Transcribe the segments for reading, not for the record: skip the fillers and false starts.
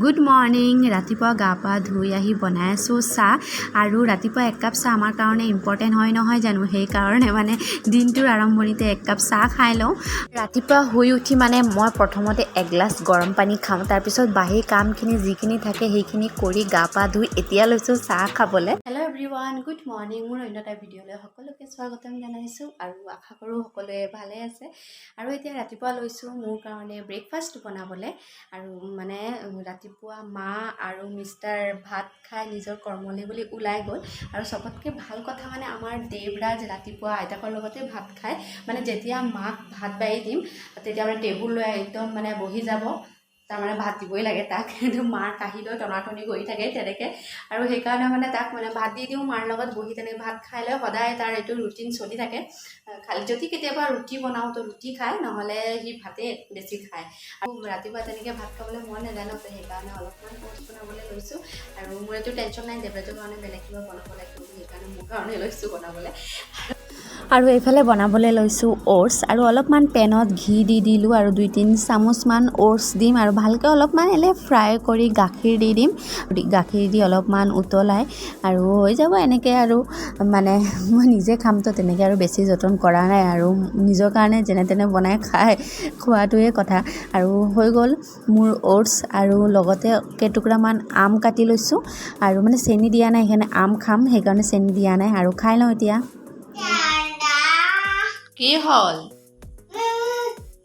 Good morning. ৰাতিপুৱা গা পা ধুই আহি বনাই আছোঁ চাহ। আৰু ৰাতিপুৱা এক কাপ চাহ আমাৰ কাৰণে ইম্পৰ্টেণ্ট হয় নহয় জানো, সেইকাৰণে মানে দিনটোৰ আৰম্ভণিতে এক কাপ চাহ খাই লওঁ। ৰাতিপুৱা শুই উঠি মানে মই প্ৰথমতে এগিলাচ গৰম পানী খাওঁ, তাৰপিছত বাহি কামখিনি যিখিনি থাকে সেইখিনি কৰি গা পা ধুই এতিয়া লৈছোঁ চাহ খাবলৈ। Hello' everyone, good morning. মোৰ অন্য এটা ভিডিঅ'লৈ সকলোকে স্বাগতম জনাইছোঁ আৰু আশা কৰোঁ সকলোৱে ভালে আছে। আৰু এতিয়া ৰাতিপুৱা লৈছোঁ মোৰ কাৰণে ব্ৰেকফাষ্ট বনাবলৈ। আৰু মানে ৰাতিপুৱা মা আৰু মিষ্টাৰ ভাত খাই নিজৰ কৰ্মলৈ বুলি ওলাই গ'ল। আৰু চবতকৈ ভাল কথা মানে আমাৰ দেৱৰাজ ৰাতিপুৱা আইতাকৰ লগতে ভাত খায়। মানে যেতিয়া মাক ভাত বাঢ়ি দিম তেতিয়া মানে টেবুল লৈ একদম মানে বহি যাব, তাৰমানে ভাত দিবই লাগে তাক। কিন্তু মাৰ কাঢ়ি লৈ টনাটনি কৰি থাকে তেনেকৈ। আৰু সেইকাৰণে মানে তাক মানে ভাত দি দিওঁ, মাৰ লগত বহি তেনেকৈ ভাত খাই লৈ সদায় তাৰ এইটো ৰুটিন চলি থাকে। খালি যদি কেতিয়াবা ৰুটি বনাওঁ তো ৰুটি খায়, নহ'লে সি ভাতেই বেছি খায়। আৰু ৰাতিপুৱা তেনেকৈ ভাত খাবলৈ মন নাজানো, তো সেইকাৰণে অলপমান ওটছ বনাবলৈ লৈছোঁ। আৰু মোৰ এইটো টেনশ্যন নাই, দেৱৰাজৰ কাৰণে বেলেগ কিবা বনাব লাগিব, সেইকাৰণে মোৰ কাৰণে লৈছোঁ বনাবলৈ। আৰু এইফালে বনাবলৈ লৈছোঁ ওটছ। আৰু অলপমান পেনত ঘি দি দিলোঁ আৰু 2-3 চামুচমান ওটছ দিম আৰু ভালকৈ অলপমান ফ্ৰাই কৰি গাখীৰ দি দিম। গাখীৰ দি অলপমান উতলাই আৰু হৈ যাব এনেকৈ। আৰু মানে মই নিজে খাম তো তেনেকৈ আৰু বেছি যতন কৰা নাই, আৰু নিজৰ কাৰণে যেনে তেনে বনাই খোৱাটোৱে কথা। আৰু হৈ গ'ল মোৰ ওটছ। আৰু লগতে কেইটুকুৰামান আম কাটি লৈছোঁ, আৰু মানে চেনি দিয়া নাই, সেইকাৰণে আম খাম, সেইকাৰণে চেনি দিয়া নাই। আৰু খাই লওঁ এতিয়া। কি হ'ল?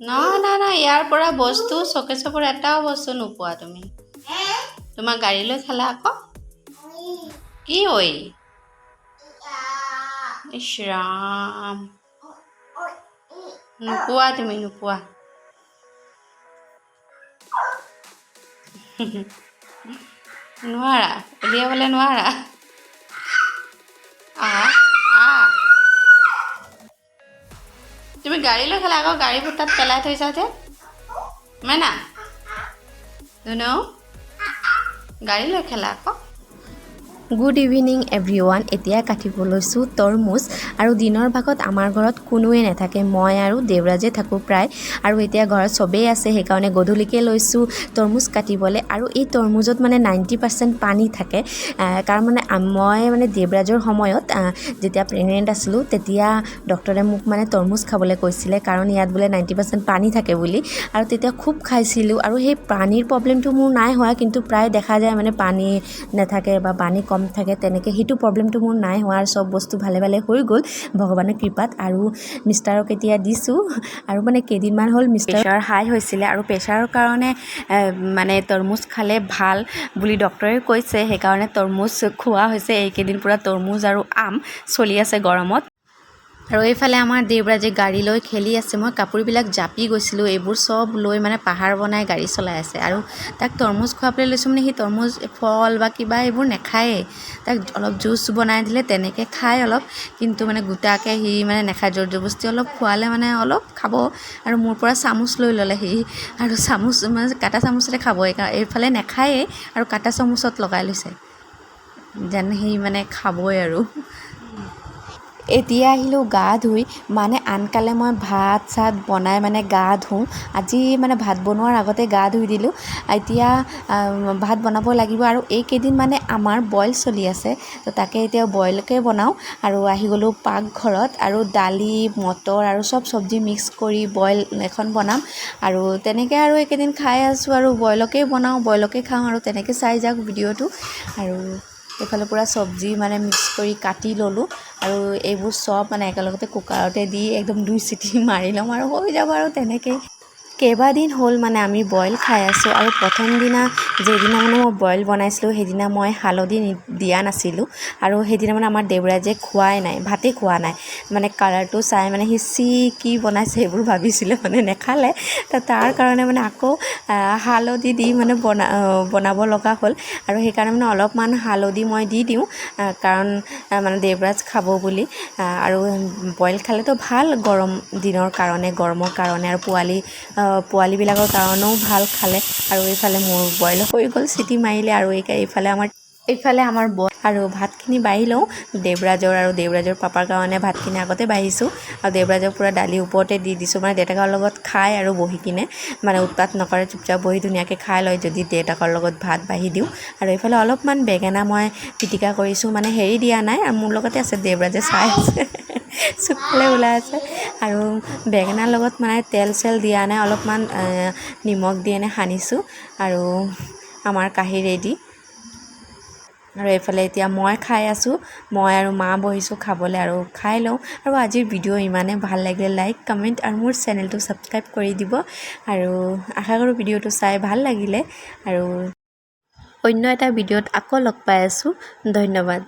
নহয়, ইয়াৰ পৰা বস্তু চকেছৰ পৰা এটাও বস্তু নোপোৱা তুমি। তোমাৰ গাড়ী লৈ খালা আকৌ। কি ঐ? ইছ ৰাম, নোপোৱা তুমি, নোপোৱা। নোৱাৰা উলিয়াবলৈ, নোৱাৰা। তুমি গাড়ী লৈ খালা আকৌ, গাড়ীবোৰ তাত পেলাই থৈছা যে। মাইনা ধুনু, গাড়ী লৈ খালা আকৌ। Good evening everyone. এতিয়া কাটিব লৈছোঁ তৰমুজ। আৰু দিনৰ ভাগত আমাৰ ঘৰত কোনোৱে নাথাকে, মই আৰু দেৱৰাজে থাকোঁ প্ৰায়। আৰু এতিয়া ঘৰত চবেই আছে, সেইকাৰণে গধূলিকৈ লৈছোঁ তৰমুজ কাটিবলৈ। আৰু এই তৰমুজত মানে 90% পানী থাকে। কাৰণ মানে মই মানে দেৱৰাজৰ সময়ত যেতিয়া প্ৰেগনেণ্ট আছিলোঁ, তেতিয়া ডক্টৰে মোক মানে তৰমুজ খাবলৈ কৈছিলে, কাৰণ ইয়াত বোলে 90% পানী থাকে বুলি। আৰু তেতিয়া খুব খাইছিলোঁ। আৰু সেই পানীৰ প্ৰব্লেমটো মোৰ নাই হোৱা, কিন্তু প্ৰায় দেখা যায় মানে পানী নাথাকে বা পানী কম থাকে তেনেকৈ, সেইটো প্ৰব্লেমটো মোৰ নাই হোৱা। আৰু চব বস্তু ভালে ভালে হৈ গ'ল ভগৱানৰ কৃপাত। আৰু মিষ্টাৰক এতিয়া দিছোঁ। আৰু মানে কেইদিনমান হ'ল মিষ্টাৰ প্ৰেছাৰ হাই হৈছিলে, আৰু প্ৰেছাৰৰ কাৰণে মানে তৰমুজ খালে ভাল বুলি ডক্টৰে কৈছে, সেইকাৰণে তৰমুজ খোৱা হৈছে এইকেইদিন। পূৰা তৰমুজ আৰু আম চলি আছে গৰমত। আৰু এইফালে আমাৰ দেৱৰাজে গাড়ী লৈ খেলি আছে। মই কাপোৰবিলাক জাপি গৈছিলোঁ, এইবোৰ চব লৈ মানে পাহাৰ বনাই গাড়ী চলাই আছে। আৰু তাক তৰমুজ খোৱাবলৈ লৈছোঁ, মানে সি তৰমুজ ফল বা কিবা এইবোৰ নাখায়েই। তাক অলপ জুচ বনাই দিলে তেনেকৈ খায় অলপ, কিন্তু মানে গোটাকৈ সি মানে নাখায়। জোৰ জবৰদস্তি অলপ খোৱালে মানে অলপ খাব। আৰু মোৰ পৰা চামুচ লৈ ল'লে সি, আৰু চামুচ মানে কাটা চামুচতে খাব। এইফালে নাখায়েই আৰু কাটা চামুচত লগাই লৈছে যেন সি মানে খাবই আৰু। এতিয়া আহিলোঁ গা ধুই। মানে আনকালে মই ভাত চাত বনাই মানে গা ধুওঁ, আজি মানে ভাত বনোৱাৰ আগতে গা ধুই দিলোঁ। এতিয়া ভাত বনাব লাগিব। আৰু এইকেইদিন মানে আমাৰ বইল চলি আছে, তো তাকে এতিয়া বইলকে বনাওঁ। আৰু আহি গ'লোঁ পাকঘৰত, আৰু দালি মটৰ আৰু চব চব্জি মিক্স কৰি বইল এখন বনাম। আৰু তেনেকৈ আৰু এইকেইদিন খাই আছোঁ, আৰু বইলকেই বনাওঁ, বইলকে খাওঁ। আৰু তেনেকৈ চাই যাওক ভিডিঅ'টো। আৰু এইফালে পূৰা চব্জি মানে মিক্স কৰি কাটি ল'লোঁ। আৰু এইবোৰ চব মানে একেলগতে কুকাৰতে দি একদম 2 চিটি মাৰি ল'ম, আৰু হৈ যাব। আৰু তেনেকেই কেইবাদিন হ'ল মানে আমি বইল খাই আছোঁ। আৰু প্ৰথম দিনা যিদিনা মানে মই বইল বনাইছিলোঁ, সেইদিনা মই হালধি দিয়া নাছিলোঁ। আৰু সেইদিনা মানে আমাৰ দেৱৰাজে খোৱাই নাই, ভাতেই খোৱা নাই। মানে কালাৰটো চাই মানে সি কি বনাইছে সেইবোৰ ভাবিছিলে, মানে নেখালে। তাৰ কাৰণে মানে আকৌ হালধি দি মানে বনাব লগা হ'ল। আৰু সেইকাৰণে মানে অলপমান হালধি মই দি দিওঁ, কাৰণ মানে দেৱৰাজ খাব বুলি। আৰু বইল খালেতো ভাল গৰম দিনৰ কাৰণে, গৰমৰ কাৰণে, আৰু পোৱালীবিলাকৰ কাৰণেও ভাল খালে। আৰু এইফালে মোৰ বইল হৈ গ'ল, চিটি মাৰিলে। আৰু এইফালে আমাৰ এইফালে আমাৰ আৰু ভাতখিনি বাঢ়ি লওঁ দেৱৰাজৰ পাপাৰ কাৰণে ভাতখিনি আগতে বাঢ়িছোঁ আৰু দেৱৰাজৰ পূৰা দালি ওপৰতে দি দিছোঁ মানে দেউতাকৰ লগত খাই আৰু বহি কিনে মানে উৎপাত নকৰে চুপচাপ বহি ধুনীয়াকৈ খাই লয় যদি দেউতাকৰ লগত ভাত বাঢ়ি দিওঁ আৰু এইফালে অলপমান বেঙেনা মই পিটিকা কৰিছোঁ মানে হেৰি দিয়া নাই আৰু মোৰ লগতে আছে দেৱৰাজে চাই আছে চুকফালে ওলাই আছে আৰু বেঙেনাৰ লগত মানে তেল চেল দিয়া নাই অলপমান নিমখ দি এনে সানিছোঁ আৰু আমাৰ কাঢ়ি ৰেডি আৰু এইফালে এতিয়া মই খাই আছোঁ মই আৰু মা বহিছোঁ খাবলৈ আৰু খাই লওঁ আৰু আজিৰ ভিডিঅ' ইমানে ভাল লাগিলে লাইক কমেণ্ট আৰু মোৰ চেনেলটো ছাবস্ক্ৰাইব কৰি দিব আৰু আশা কৰোঁ ভিডিঅ'টো চাই ভাল লাগিলে আৰু অন্য এটা ভিডিঅ'ত আকৌ লগ পাই আছোঁ ধন্যবাদ।